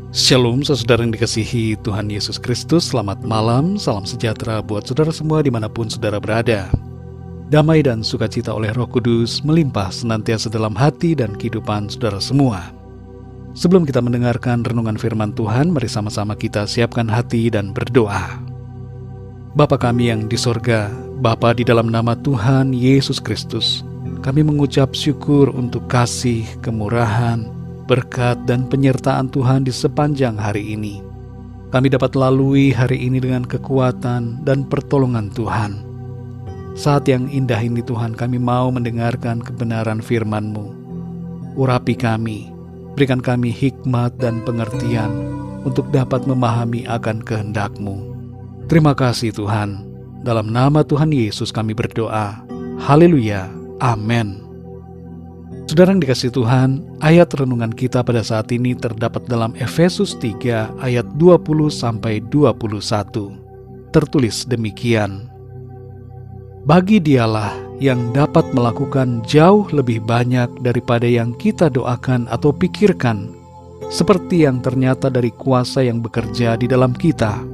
Shalom saudara yang dikasihi Tuhan Yesus Kristus. Selamat malam, salam sejahtera buat saudara semua dimanapun saudara berada. Damai dan sukacita oleh Roh Kudus melimpah senantiasa dalam hati dan kehidupan saudara semua. Sebelum kita mendengarkan renungan firman Tuhan, mari sama-sama kita siapkan hati dan berdoa. Bapa kami yang di sorga, Bapa, di dalam nama Tuhan Yesus Kristus, kami mengucap syukur untuk kasih, kemurahan, berkat dan penyertaan Tuhan di sepanjang hari ini. Kami dapat lalui hari ini dengan kekuatan dan pertolongan Tuhan. Saat yang indah ini Tuhan, kami mau mendengarkan kebenaran firman-Mu. Urapi kami, berikan kami hikmat dan pengertian untuk dapat memahami akan kehendak-Mu. Terima kasih Tuhan. Dalam nama Tuhan Yesus kami berdoa. Haleluya. Amin. Saudara yang dikasihi Tuhan, ayat renungan kita pada saat ini terdapat dalam Efesus 3 ayat 20-21. Tertulis demikian. Bagi Dialah yang dapat melakukan jauh lebih banyak daripada yang kita doakan atau pikirkan, seperti yang ternyata dari kuasa yang bekerja di dalam kita.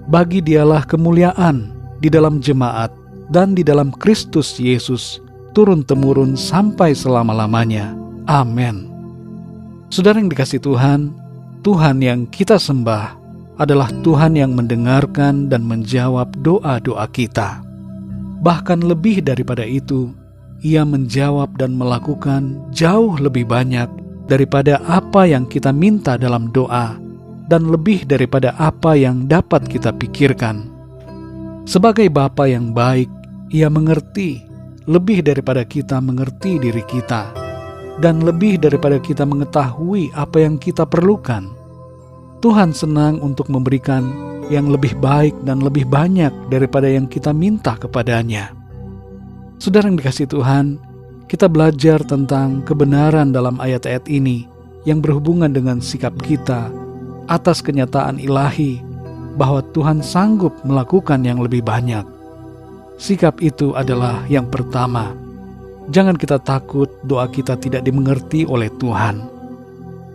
Bagi Dialah kemuliaan di dalam jemaat dan di dalam Kristus Yesus, turun-temurun sampai selama-lamanya. Amin. Saudara yang dikasihi Tuhan, Tuhan yang kita sembah adalah Tuhan yang mendengarkan dan menjawab doa-doa kita. Bahkan lebih daripada itu, Ia menjawab dan melakukan jauh lebih banyak daripada apa yang kita minta dalam doa dan lebih daripada apa yang dapat kita pikirkan. Sebagai Bapa yang baik, Ia mengerti lebih daripada kita mengerti diri kita, dan lebih daripada kita mengetahui apa yang kita perlukan. Tuhan senang untuk memberikan yang lebih baik dan lebih banyak daripada yang kita minta kepadanya. Saudara yang dikasihi Tuhan, kita belajar tentang kebenaran dalam ayat-ayat ini yang berhubungan dengan sikap kita atas kenyataan ilahi bahwa Tuhan sanggup melakukan yang lebih banyak. Sikap itu adalah yang pertama. Jangan kita takut doa kita tidak dimengerti oleh Tuhan.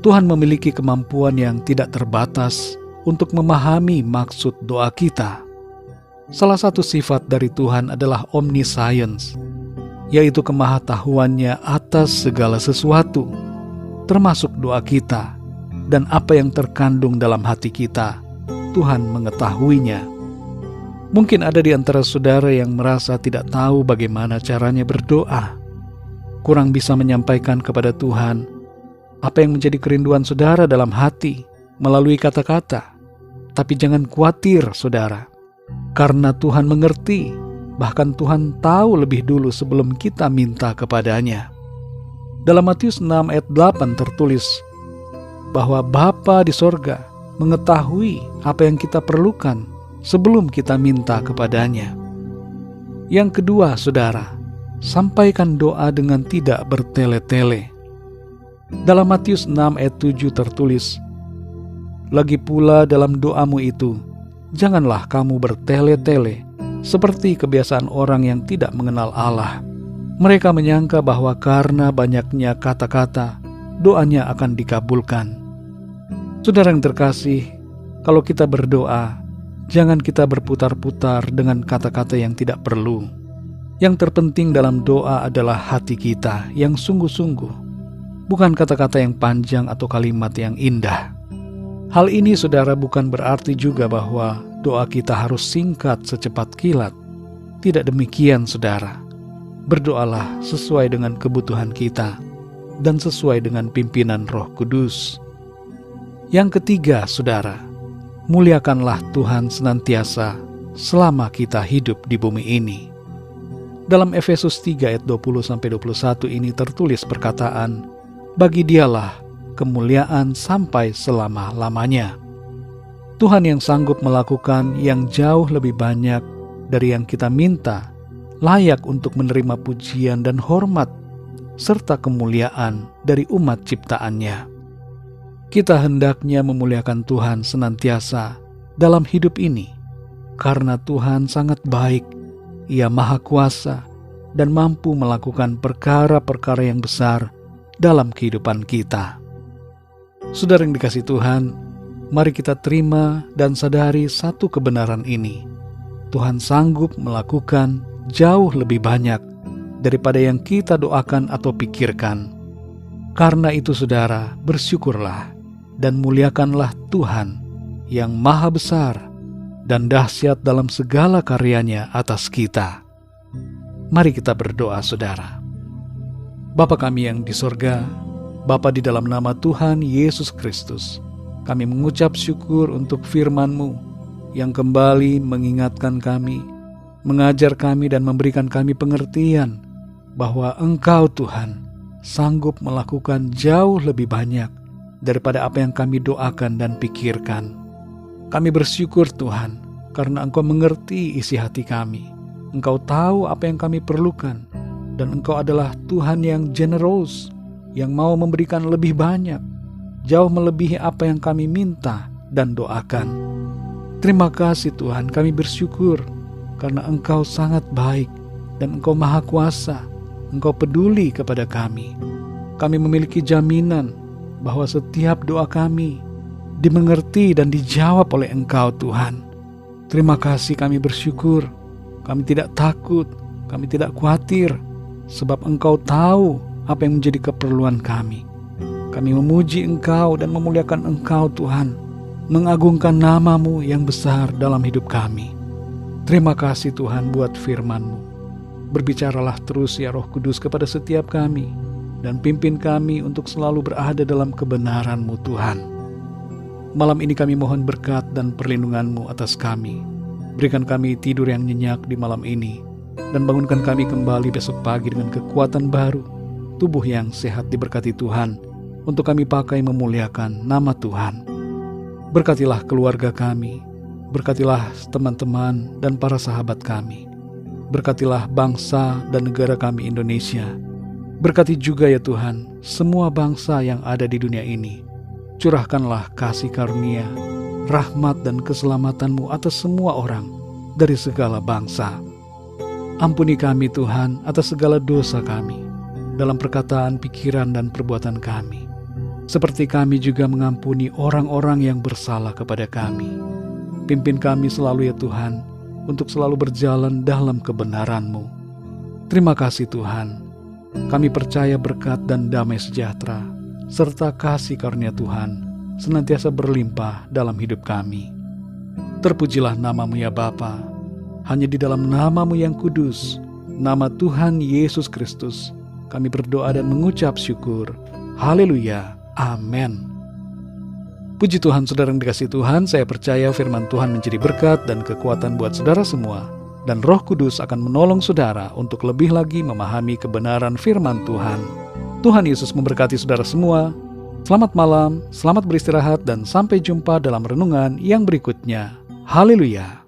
Tuhan memiliki kemampuan yang tidak terbatas untuk memahami maksud doa kita. Salah satu sifat dari Tuhan adalah omniscience, yaitu kemahatauannya atas segala sesuatu, termasuk doa kita dan apa yang terkandung dalam hati kita. Tuhan mengetahuinya. Mungkin ada di antara saudara yang merasa tidak tahu bagaimana caranya berdoa, kurang bisa menyampaikan kepada Tuhan apa yang menjadi kerinduan saudara dalam hati melalui kata-kata. Tapi jangan khawatir saudara, karena Tuhan mengerti, bahkan Tuhan tahu lebih dulu sebelum kita minta kepadanya. Dalam Matius 6 ayat 8 tertulis bahwa Bapa di sorga mengetahui apa yang kita perlukan sebelum kita minta kepadanya. Yang kedua, saudara, sampaikan doa dengan tidak bertele-tele. Dalam Matius 6 ayat 7 tertulis, lagi pula dalam doamu itu, janganlah kamu bertele-tele seperti kebiasaan orang yang tidak mengenal Allah. Mereka menyangka bahwa karena banyaknya kata-kata, doanya akan dikabulkan. Saudara yang terkasih, kalau kita berdoa, jangan kita berputar-putar dengan kata-kata yang tidak perlu. Yang terpenting dalam doa adalah hati kita yang sungguh-sungguh, bukan kata-kata yang panjang atau kalimat yang indah. Hal ini saudara bukan berarti juga bahwa doa kita harus singkat secepat kilat. Tidak demikian saudara. Berdoalah sesuai dengan kebutuhan kita dan sesuai dengan pimpinan Roh Kudus. Yang ketiga saudara, muliakanlah Tuhan senantiasa selama kita hidup di bumi ini. Dalam Efesus 3 ayat 20-21 ini tertulis perkataan, bagi Dialah kemuliaan sampai selama-lamanya. Tuhan yang sanggup melakukan yang jauh lebih banyak dari yang kita minta, layak untuk menerima pujian dan hormat, serta kemuliaan dari umat ciptaannya. Kita hendaknya memuliakan Tuhan senantiasa dalam hidup ini, karena Tuhan sangat baik, Ia maha kuasa, dan mampu melakukan perkara-perkara yang besar dalam kehidupan kita. Saudara yang dikasihi Tuhan, Mari kita terima dan sadari satu kebenaran ini. Tuhan sanggup melakukan jauh lebih banyak daripada yang kita doakan atau pikirkan. Karena itu saudara, bersyukurlah dan muliakanlah Tuhan yang maha besar dan dahsyat dalam segala karyanya atas kita. Mari kita berdoa saudara. Bapa kami yang di sorga, Bapa di dalam nama Tuhan Yesus Kristus, kami mengucap syukur untuk firman-Mu yang kembali mengingatkan kami, mengajar kami dan memberikan kami pengertian bahwa Engkau Tuhan sanggup melakukan jauh lebih banyak daripada apa yang kami doakan dan pikirkan. Kami bersyukur Tuhan karena Engkau mengerti isi hati kami. Engkau tahu apa yang kami perlukan dan Engkau adalah Tuhan yang generous, yang mau memberikan lebih banyak, jauh melebihi apa yang kami minta dan doakan. Terima kasih Tuhan, kami bersyukur karena Engkau sangat baik dan Engkau maha kuasa. Engkau peduli kepada kami. Kami memiliki jaminan bahwa setiap doa kami dimengerti dan dijawab oleh Engkau Tuhan. Terima kasih, kami bersyukur. Kami tidak takut, kami tidak khawatir, sebab Engkau tahu apa yang menjadi keperluan kami. Kami memuji Engkau dan memuliakan Engkau Tuhan, mengagungkan nama-Mu yang besar dalam hidup kami. Terima kasih Tuhan buat firman-Mu. Berbicaralah terus ya Roh Kudus kepada setiap kami, dan pimpin kami untuk selalu berada dalam kebenaran-Mu Tuhan. Malam ini kami mohon berkat dan perlindungan-Mu atas kami. Berikan kami tidur yang nyenyak di malam ini, dan bangunkan kami kembali besok pagi dengan kekuatan baru, tubuh yang sehat diberkati Tuhan, untuk kami pakai memuliakan nama Tuhan. Berkatilah keluarga kami, berkatilah teman-teman dan para sahabat kami. Berkatilah bangsa dan negara kami Indonesia. Berkati juga ya Tuhan semua bangsa yang ada di dunia ini. Curahkanlah kasih karunia, rahmat dan keselamatan-Mu atas semua orang dari segala bangsa. Ampuni kami Tuhan atas segala dosa kami, dalam perkataan, pikiran, dan perbuatan kami. Seperti kami juga mengampuni orang-orang yang bersalah kepada kami. Pimpin kami selalu ya Tuhan, untuk selalu berjalan dalam kebenaran-Mu. Terima kasih Tuhan. Kami percaya berkat dan damai sejahtera, serta kasih karunia Tuhan, senantiasa berlimpah dalam hidup kami. Terpujilah nama-Mu ya Bapa. Hanya di dalam nama-Mu yang kudus, nama Tuhan Yesus Kristus, kami berdoa dan mengucap syukur. Haleluya. Amin. Puji Tuhan, saudara yang dikasihi Tuhan, saya percaya firman Tuhan menjadi berkat dan kekuatan buat saudara semua, dan Roh Kudus akan menolong saudara untuk lebih lagi memahami kebenaran firman Tuhan. Tuhan Yesus memberkati saudara semua. Selamat malam, selamat beristirahat, dan sampai jumpa dalam renungan yang berikutnya. Haleluya.